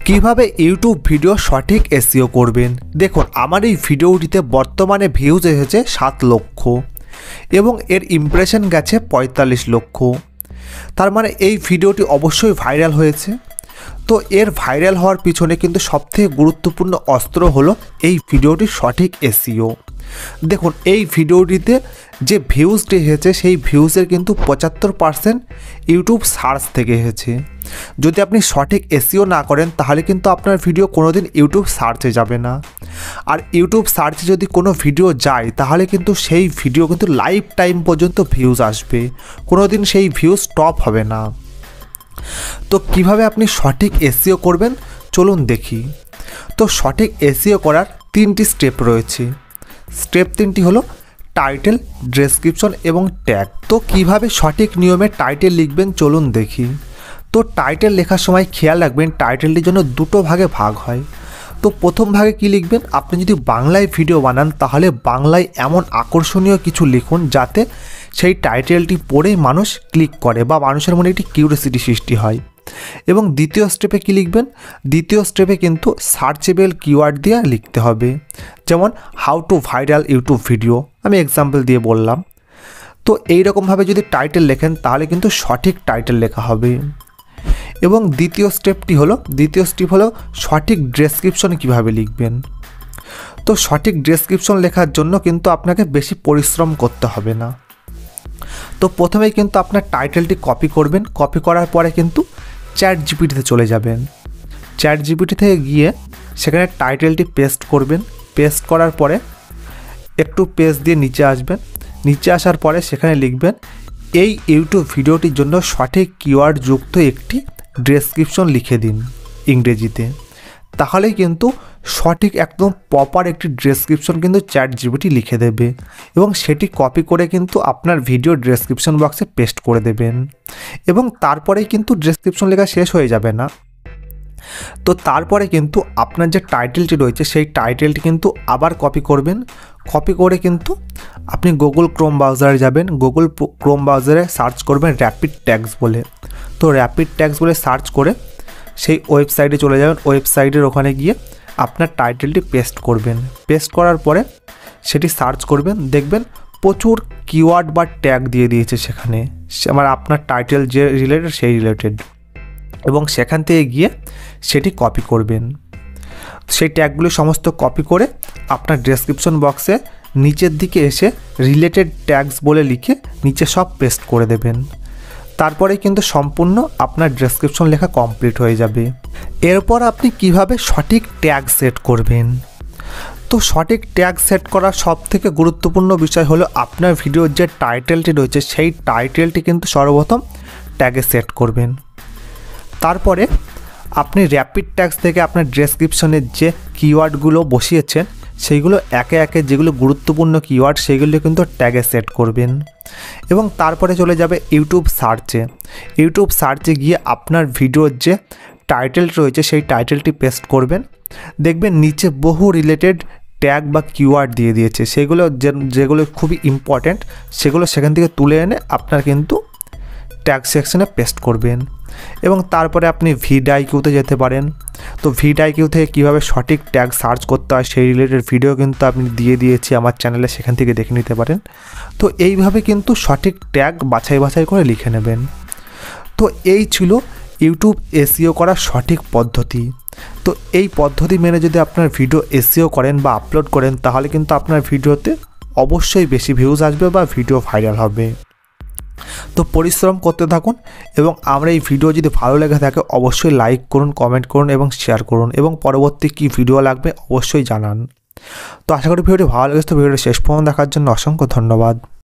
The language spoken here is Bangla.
কিভাবে ইউটিউব ভিডিও সঠিক এসইও করবেন। দেখুন, আমার এই ভিডিওটিতে বর্তমানে ভিউজ এসেছে 7 লক্ষ এবং এর ইমপ্রেশন গেছে 45 লক্ষ। তার মানে এই ভিডিওটি অবশ্যই ভাইরাল হয়েছে। তো এর ভাইরাল হওয়ার পিছনে কিন্তু সবথেকে গুরুত্বপূর্ণ অস্ত্র হলো এই ভিডিওটির সঠিক এসইও। দেখুন, এই ভিডিওটিতে যে ভিউজটি এসেছে সেই ভিউজের কিন্তু 75% ইউটিউব সার্চ থেকে এসেছে। যদি আপনি সঠিক এসইও না করেন তাহলে কিন্তু আপনার ভিডিও কোনোদিন ইউটিউব সার্চে যাবে না। আর ইউটিউব সার্চে যদি কোনো ভিডিও যায় তাহলে কিন্তু সেই ভিডিও কিন্তু লাইফ টাইম পর্যন্ত ভিউজ আসবে, কোনোদিন সেই ভিউজ স্টপ হবে না। তো কিভাবে আপনি সঠিক এসইও করবেন চলুন দেখি। তো সঠিক এসইও করার 3টি স্টেপ রয়েছে। স্টেপ 3টি হলো টাইটেল, ডেসক্রিপশন এবং ট্যাগ। তো কিভাবে সঠিক নিয়মে টাইটেল লিখবেন চলুন দেখি। তো টাইটেল লেখার সময় খেয়াল রাখবেন টাইটেলটির জন্য 2টো ভাগে ভাগ হয়। তো প্রথম ভাগে কি লিখবেন, আপনি যদি বাংলায় ভিডিও বানান তাহলে বাংলায় এমন আকর্ষণীয় কিছু লিখুন যাতে সেই টাইটেলটি পড়েই মানুষ ক্লিক করে বা মানুষের মনে একটি কিউরিওসিটি সৃষ্টি হয়। এবং দ্বিতীয় স্টেপে কি লিখবেন, দ্বিতীয় স্টেপে কিন্তু সার্চেবল কিওয়ার্ড দিয়ে লিখতে হবে। যেমন how to viral YouTube video, আমি এক্সাম্পল দিয়ে বললাম। তো এইরকমভাবে যদি টাইটেল লেখেন তাহলে কিন্তু সঠিক টাইটেল লেখা হবে। এবং দ্বিতীয় স্টেপ হলো সঠিক ডেসক্রিপশন কিভাবে লিখবেন। তো সঠিক ডেসক্রিপশন লেখার জন্য কিন্তু আপনাকে বেশি পরিশ্রম করতে হবে না। তো প্রথমেই কিন্তু আপনার টাইটেলটি কপি করবেন, কপি করার পরে কিন্তু চ্যাট জিপিটিতে চলে যাবেন। চ্যাট জিপিটি থেকে গিয়ে সেখানে টাইটেলটি পেস্ট করবেন। পেস্ট করার পরে একটু পেস্ট দিয়ে নিচে আসবেন। নিচে আসার পরে সেখানে লিখবেন এই ইউটিউব ভিডিওটির জন্য সঠিক কিওয়ার্ড যুক্ত একটি ডেসক্রিপশন লিখে দিন ইংরেজিতে। তাহলেই কিন্তু সঠিক একদম প্রপার একটি ডেসক্রিপশন কিন্তু চ্যাট জিপিটি লিখে দেবে এবং সেটি কপি করে কিন্তু আপনার ভিডিও ডেসক্রিপশন বক্সে পেস্ট করে দেবেন। এবং তারপরেই কিন্তু ডেসক্রিপশন লেখা শেষ হয়ে যাবে না। তো তারপরে কিন্তু আপনার যে টাইটেলটি রয়েছে সেই টাইটেলটি কিন্তু আবার কপি করবেন। কপি করে কিন্তু আপনি গুগল ক্রোম ব্রাউজারে যাবেন। গুগল ক্রোম ব্রাউজারে সার্চ করবেন র্যাপিড ট্যাগস বলে। তো র্যাপিড ট্যাগস বলে সার্চ করে সেই ওয়েবসাইটে চলে যাবেন। ওয়েবসাইটের ওখানে গিয়ে আপনার টাইটেলটি পেস্ট করবেন। পেস্ট করার পরে সেটি সার্চ করবেন, দেখবেন প্রচুর কিওয়ার্ড বা ট্যাগ দিয়ে দিয়েছে সেখানে, আমার আপনার টাইটেল যে রিলেটেড সেই রিলেটেড। এবং সেখান থেকে গিয়ে সেটি কপি করবেন। সেই ট্যাগগুলি সমস্ত কপি করে আপনার ডেসক্রিপশন বক্সে নিচের দিকে এসে রিলেটেড ট্যাগস বলে লিখে নিচে সব পেস্ট করে দেবেন। তারপরে কিন্তু সম্পূর্ণ আপনার ডেসক্রিপশন লেখা কমপ্লিট হয়ে যাবে। এরপর আপনি কিভাবে সঠিক ট্যাগ সেট করবেন। তো সঠিক ট্যাগ সেট করার সবথেকে গুরুত্বপূর্ণ বিষয় হলো আপনার ভিডিওর যে টাইটেলটি রয়েছে সেই টাইটেলটি কিন্তু সর্বপ্রথম ট্যাগে সেট করবেন। তারপরে আপনি র্যাপিড ট্যাগস থেকে আপনার ডেসক্রিপশনের যে কিওয়ার্ডগুলো বসিয়েছেন সেইগুলো একে একে যেগুলো গুরুত্বপূর্ণ কিওয়ার্ড সেগুলো কিন্তু ট্যাগে সেট করবেন। এবং তারপরে চলে যাবে ইউটিউব সার্চে। ইউটিউব সার্চে গিয়ে আপনার ভিডিওর যে টাইটেল রয়েছে সেই টাইটেলটি পেস্ট করবেন। দেখবেন নিচে বহু রিলেটেড ট্যাগ বা কিওয়ার্ড দিয়ে দিয়েছে, সেগুলো যেগুলো খুবই ইম্পর্ট্যান্ট সেগুলো সেখান থেকে তুলে এনে আপনার কিন্তু ট্যাগ সেকশনে পেস্ট করবেন। এবং তারপরে আপনি ভিডিআইকিউতে যেতে পারেন। তো ভিডিআইকিউ থেকে কীভাবে সঠিক ট্যাগ সার্চ করতে হয় সেই রিলেটেড ভিডিও কিন্তু আমি দিয়ে দিয়েছি আমার চ্যানেলে, সেখান থেকে দেখে নিতে পারেন। তো এইভাবে কিন্তু সঠিক ট্যাগ বাছাই করে লিখে নেবেন। তো এই ছিল ইউটিউব এসইও করার সঠিক পদ্ধতি। তো এই পদ্ধতি মেনে যদি আপনার ভিডিও এসইও করেন বা আপলোড করেন তাহলে কিন্তু আপনার ভিডিওতে অবশ্যই বেশি ভিউজ আসবে বা ভিডিও ভাইরাল হবে। তো পরিশ্রম করতে থাকুন এবং আমরা এই ভিডিও যদি ভালো লেগে থাকে অবশ্যই লাইক করুন, কমেন্ট করুন এবং শেয়ার করুন এবং পরবর্তী কী ভিডিও লাগবে অবশ্যই জানান। তো আশা করি ভিডিওটি ভালো লেগেছে। তো ভিডিওটি শেষ পর্যন্ত দেখার জন্য অসংখ্য ধন্যবাদ।